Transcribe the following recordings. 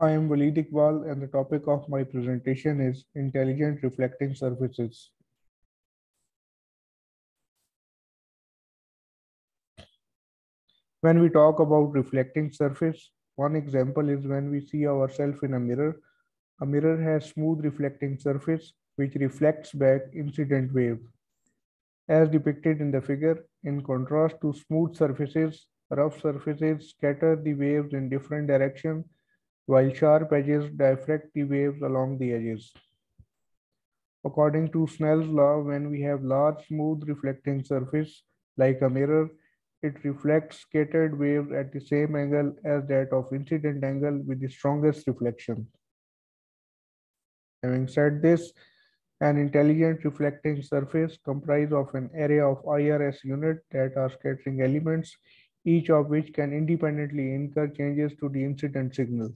I am Waleed Iqbal, and the topic of my presentation is intelligent reflecting surfaces. When we talk about reflecting surface, one example is when we see ourselves in a mirror. A mirror has smooth reflecting surface which reflects back incident wave. As depicted in the figure, in contrast to smooth surfaces, rough surfaces scatter the waves in different directions, while sharp edges diffract the waves along the edges. According to Snell's law, when we have large smooth reflecting surface like a mirror, it reflects scattered waves at the same angle as that of incident angle with the strongest reflection. Having said this, an intelligent reflecting surface comprises of an array of IRS units that are scattering elements, each of which can independently incur changes to the incident signal.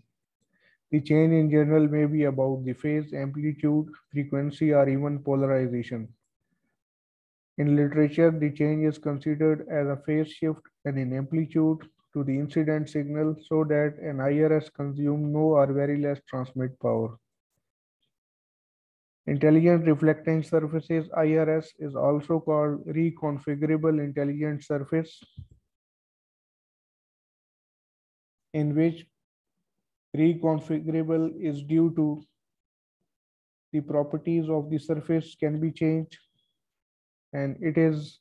The change in general may be about the phase, amplitude, frequency, or even polarization. In literature, the change is considered as a phase shift and in amplitude to the incident signal so that an IRS consumes no or very less transmit power. Intelligent reflecting surfaces IRS is also called reconfigurable intelligent surface, in which reconfigurable is due to the properties of the surface can be changed, and it is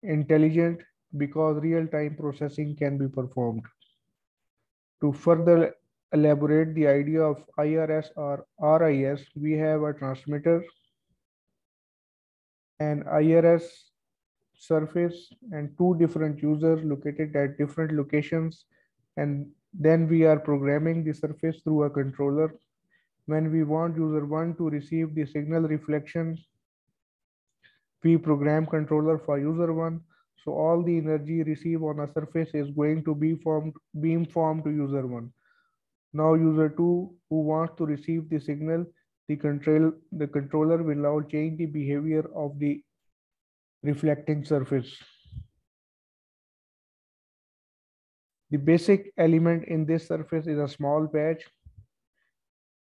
intelligent because real-time processing can be performed. To further elaborate the idea of IRS or RIS, we have a transmitter, an IRS surface, and two different users located at different locations. And then we are programming the surface through a controller. When we want user 1 to receive the signal reflection, we program controller for user 1. So all the energy received on a surface is going to be beam formed to user 1. Now user 2 who wants to receive the signal, the controller will now change the behavior of the reflecting surface. The basic element in this surface is a small patch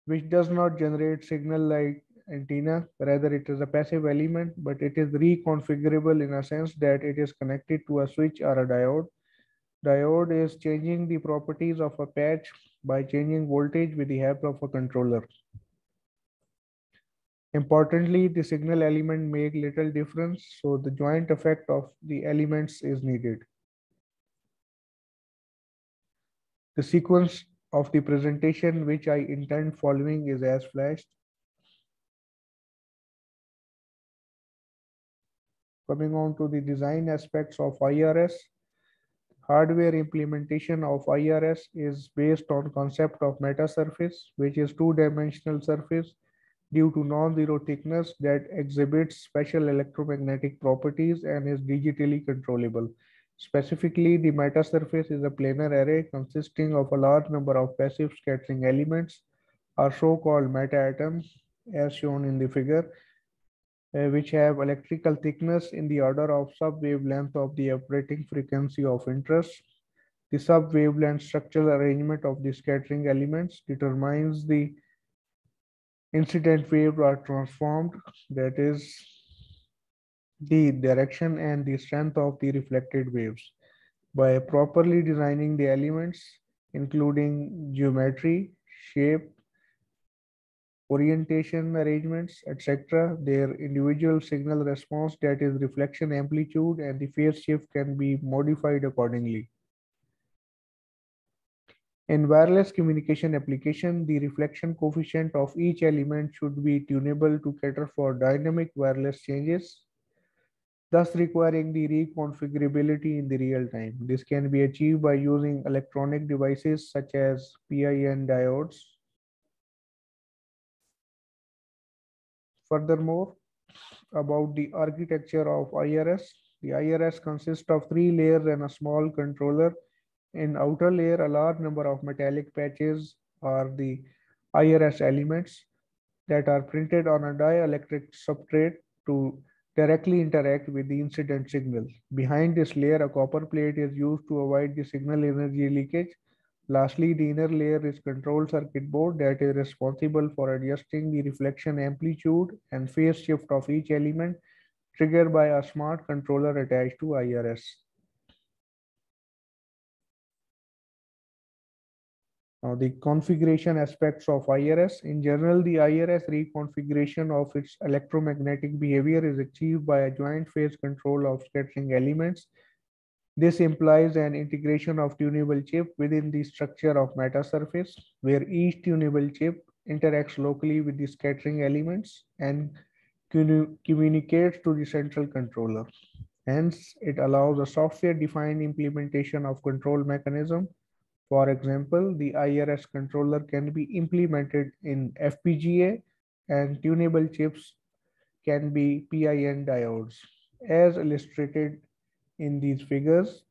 which does not generate signal like antenna. Rather, it is a passive element, but it is reconfigurable in a sense that it is connected to a switch or a diode. Diode is changing the properties of a patch by changing voltage with the help of a controller. Importantly, the signal element make little difference, so the joint effect of the elements is needed. The sequence of the presentation which I intend following is as flashed. Coming on to the design aspects of IRS, hardware implementation of IRS is based on concept of metasurface, which is two-dimensional surface due to non-zero thickness that exhibits special electromagnetic properties and is digitally controllable. Specifically, the metasurface is a planar array consisting of a large number of passive scattering elements, or so-called meta-atoms, as shown in the figure, which have electrical thickness in the order of sub-wavelength of the operating frequency of interest. The sub-wavelength structural arrangement of the scattering elements determines the incident waves are transformed, that is, the direction and the strength of the reflected waves. By properly designing the elements, including geometry, shape, orientation arrangements, etc., their individual signal response, that is reflection amplitude and the phase shift, can be modified accordingly. In wireless communication application, the reflection coefficient of each element should be tunable to cater for dynamic wireless changes, thus requiring the reconfigurability in the real time. This can be achieved by using electronic devices such as PIN diodes. Furthermore, about the architecture of IRS, the IRS consists of three layers and a small controller. In outer layer, a large number of metallic patches are the IRS elements that are printed on a dielectric substrate to directly interact with the incident signal. Behind this layer, a copper plate is used to avoid the signal energy leakage. Lastly, the inner layer is control circuit board that is responsible for adjusting the reflection amplitude and phase shift of each element triggered by a smart controller attached to IRS. Now, the configuration aspects of IRS. In general, the IRS reconfiguration of its electromagnetic behavior is achieved by a joint phase control of scattering elements. This implies an integration of tunable chip within the structure of metasurface, where each tunable chip interacts locally with the scattering elements and communicates to the central controller. Hence, it allows a software-defined implementation of control mechanism. For example, the IRS controller can be implemented in FPGA and tunable chips can be PIN diodes. As illustrated in these figures,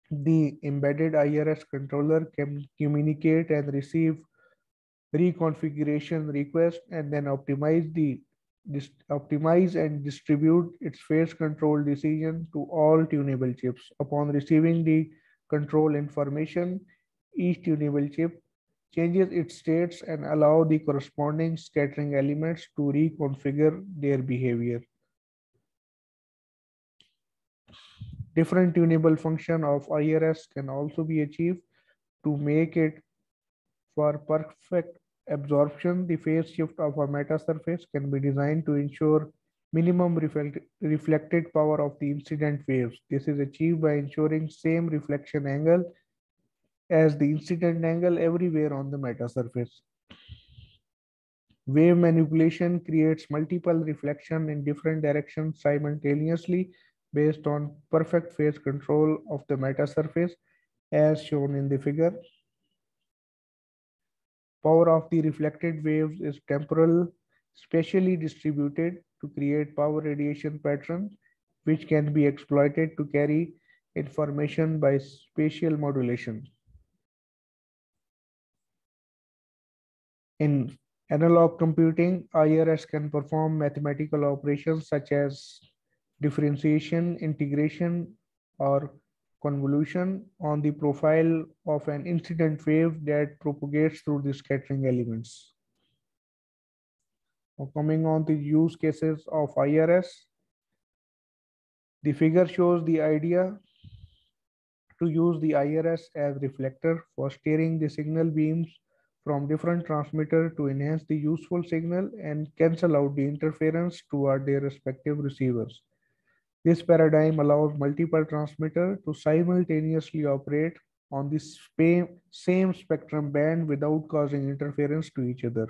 the embedded IRS controller can communicate and receive reconfiguration request and then optimize and distribute its phase control decision to all tunable chips. Upon receiving the control information, each tunable chip changes its states and allow the corresponding scattering elements to reconfigure their behavior. Different tunable function of IRS can also be achieved to make it for perfect absorption. The phase shift of a metasurface can be designed to ensure minimum reflected power of the incident waves. This is achieved by ensuring same reflection angle as the incident angle everywhere on the metasurface. Wave manipulation creates multiple reflection in different directions simultaneously based on perfect phase control of the metasurface as shown in the figure. Power of the reflected waves is temporal, spatially distributed to create power radiation patterns, which can be exploited to carry information by spatial modulation. In analog computing, IRS can perform mathematical operations such as differentiation, integration, or convolution on the profile of an incident wave that propagates through the scattering elements. Now, coming on to use cases of IRS, the figure shows the idea to use the IRS as reflector for steering the signal beams from different transmitter to enhance the useful signal and cancel out the interference toward their respective receivers. This paradigm allows multiple transmitters to simultaneously operate on the same spectrum band without causing interference to each other.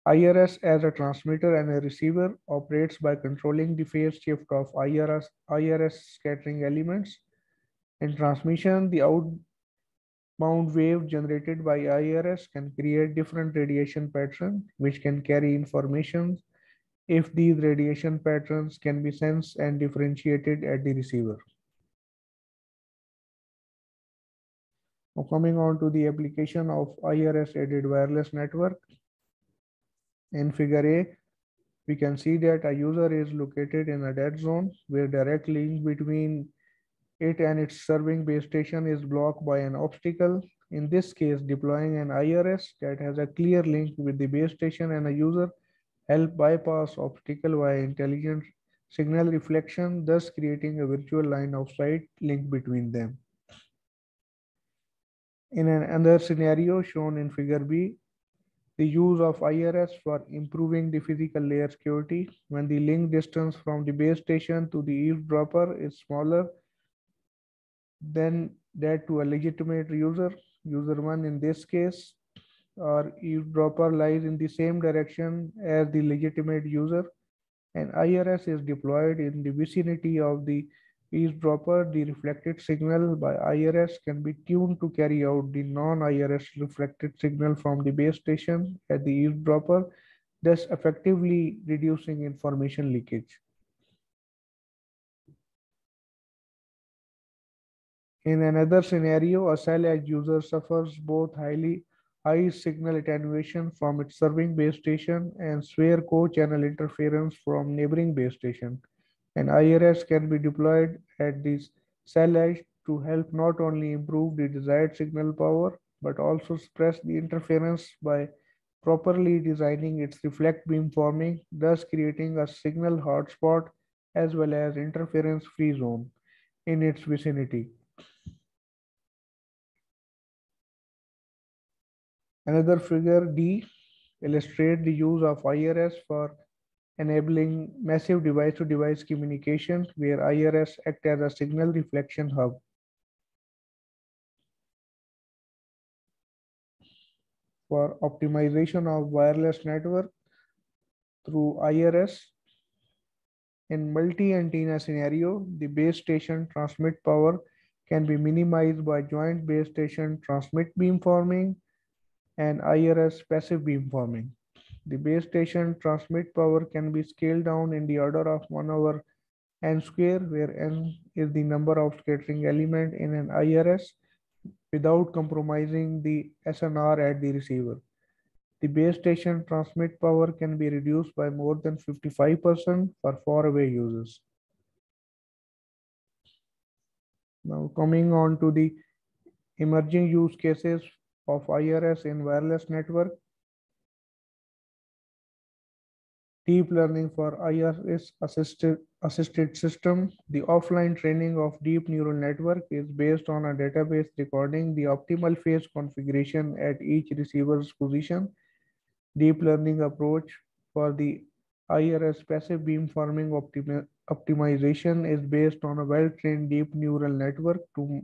IRS as a transmitter and a receiver operates by controlling the phase shift of IRS scattering elements. In transmission, the outbound wave generated by IRS can create different radiation patterns which can carry information if these radiation patterns can be sensed and differentiated at the receiver. Now coming on to the application of IRS aided wireless network. In figure A, we can see that a user is located in a dead zone where direct link between it and its serving base station is blocked by an obstacle. In this case, deploying an IRS that has a clear link with the base station and a user help bypass obstacle via intelligent signal reflection, thus creating a virtual line of sight link between them. In another scenario shown in figure B, the use of IRS for improving the physical layer security when the link distance from the base station to the eavesdropper is smaller than that to a legitimate user. User 1 in this case, or eavesdropper lies in the same direction as the legitimate user, and IRS is deployed in the vicinity of the eavesdropper. The reflected signal by IRS can be tuned to carry out the non-IRS reflected signal from the base station at the eavesdropper, thus effectively reducing information leakage. In another scenario, a cell edge user suffers both high signal attenuation from its serving base station and severe co-channel interference from neighboring base station. An IRS can be deployed at this cell edge to help not only improve the desired signal power but also suppress the interference by properly designing its reflect beamforming, thus creating a signal hotspot as well as interference-free zone in its vicinity. Another figure D illustrates the use of IRS for enabling massive device-to-device communication where IRS act as a signal reflection hub. For optimization of wireless network through IRS, in multi-antenna scenario, the base station transmit power can be minimized by joint base station transmit beamforming and IRS passive beamforming. The base station transmit power can be scaled down in the order of 1 over n square, where n is the number of scattering element in an IRS without compromising the SNR at the receiver. The base station transmit power can be reduced by more than 55% for far away users. Now coming on to the emerging use cases of IRS in wireless network. Deep learning for IRS assisted system. The offline training of deep neural network is based on a database recording the optimal phase configuration at each receiver's position. Deep learning approach for the IRS passive beamforming optimization is based on a well-trained deep neural network to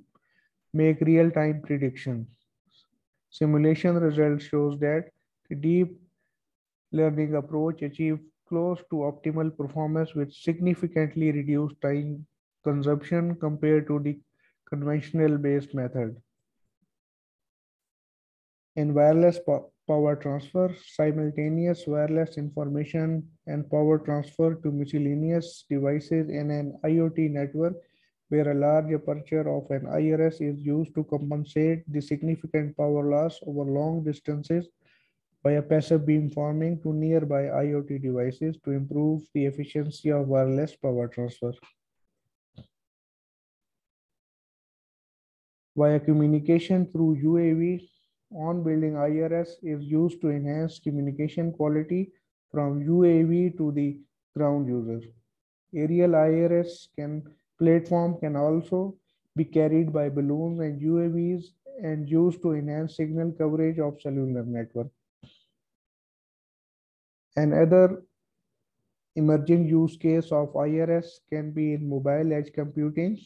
make real-time prediction. Simulation results shows that the deep learning approach achieves close to optimal performance with significantly reduced time consumption compared to the conventional based method. In wireless power transfer, simultaneous wireless information and power transfer to miscellaneous devices in an IoT network where a large aperture of an IRS is used to compensate the significant power loss over long distances by a passive beamforming to nearby IoT devices to improve the efficiency of wireless power transfer. Via communication through UAV, on-building IRS is used to enhance communication quality from UAV to the ground user. Aerial IRS platform can also be carried by balloons and UAVs and used to enhance signal coverage of cellular network. Another emerging use case of IRS can be in mobile edge computing.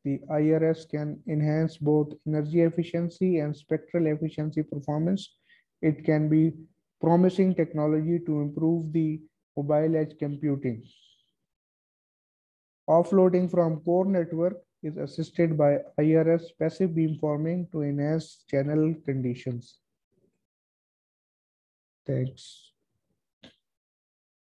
The IRS can enhance both energy efficiency and spectral efficiency performance. It can be promising technology to improve the mobile edge computing. Offloading from core network is assisted by IRS passive beamforming to enhance channel conditions. Thanks.